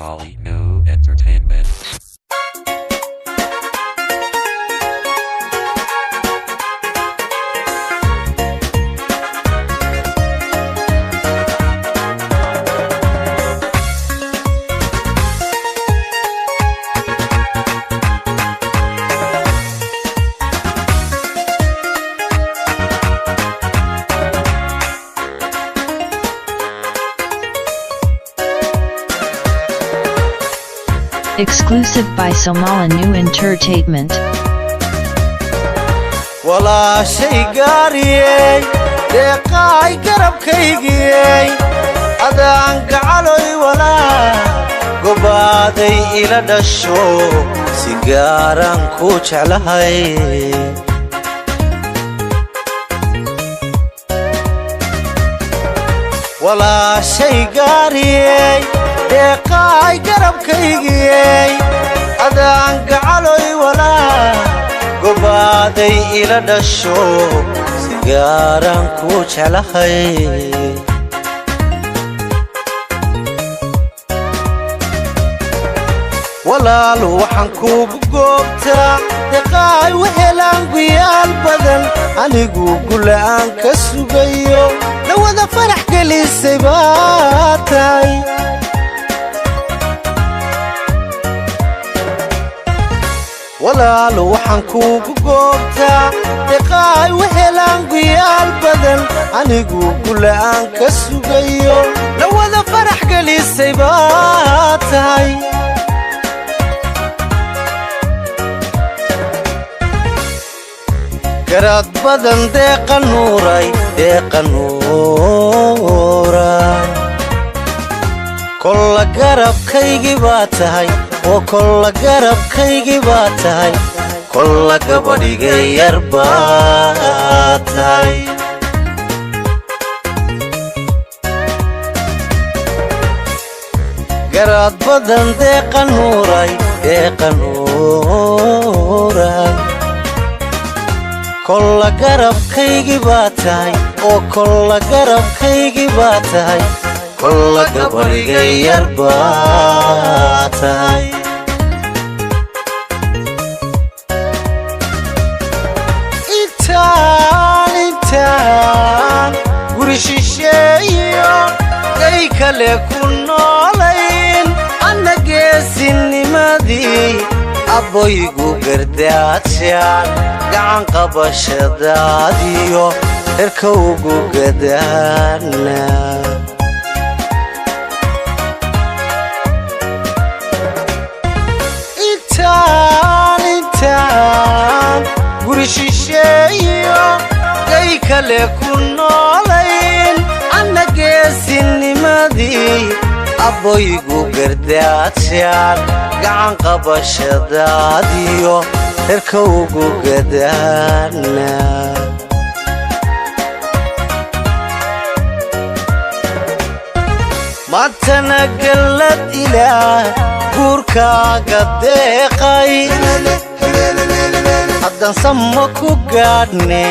Somali New Entertainment. Exclusive by Somali New Entertainment. Wala shay gaariyay deeqay garabkaygiyay adaan gacaloy wala gobaaday ila dhasho si gaaran ku jeclahay wala shay gaariyay deeqay garabkaygiyay adaan gacaloy wala gobaaday ila dhasho si gaaran ku jeclahay walaal waxaan kuugu goobtaa deeqay wehelaan guyaal badan anigu gula'aan ka sugayo lawada farax gelisay baa tahay walaal waxaan kuugu goobtaa deeqay wehelaan guyaal badan anigu gula'aan ka sugayo lawada farax gelisay baa tahay garaad badan deeqa nuuray kolla garabkaygii baa tahay oo kolla garabkaygii baa tahay kolla gabadhiga yar baa tahay garaad badan deeqa nuuray kolla garabkaygii baa tahay oo kolla garabkaygii baa tahay kolla gabadhiga yar baa tahay intaan guri shisheeyo gay kale ku noolayn anna geesinimadii abboygu gardaadshaan gacan qabashadaadiyo herkawgu gadaana intaan guri shisheeyo gay kale ku noolayn anna geesinimadii abboygu gardaadshaan gacan qabashadaadiyo herkawgu gadaana maantana gallad ilaah guurkaaga deeqay haddaan sama ku gaadhne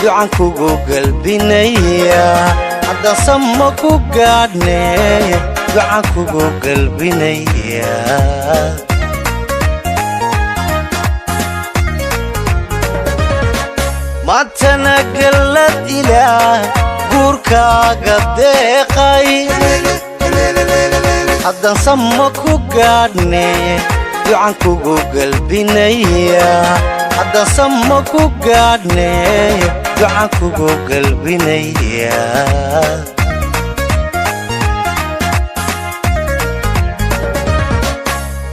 ducan kugu galbinaya haddaan sama ku gaadhne ducan kugu galbinaya maantana gallad ilaah guurkaaga deeqay haddaan sama ku gaadhne ducan kugu galbinaya haddaan sama ku gaadhne ducan kugu galbinaya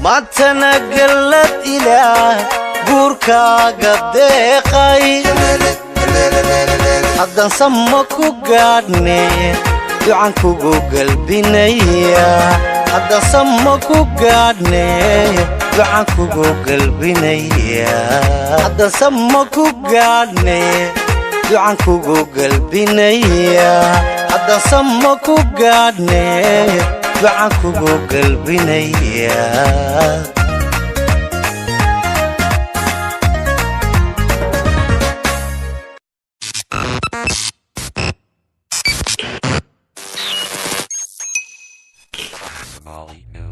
maantana gallad ilaah guurkaaga deeqay haddaan sama ku gaadhne ducan kugu galbinaya haddaan sama ku gaadhne ducan kugu galbinaya haddaan sama ku gaadhne ducan kugu galbinaya haddaan sama ku gaadhne ducan kugu galbinaya Somali New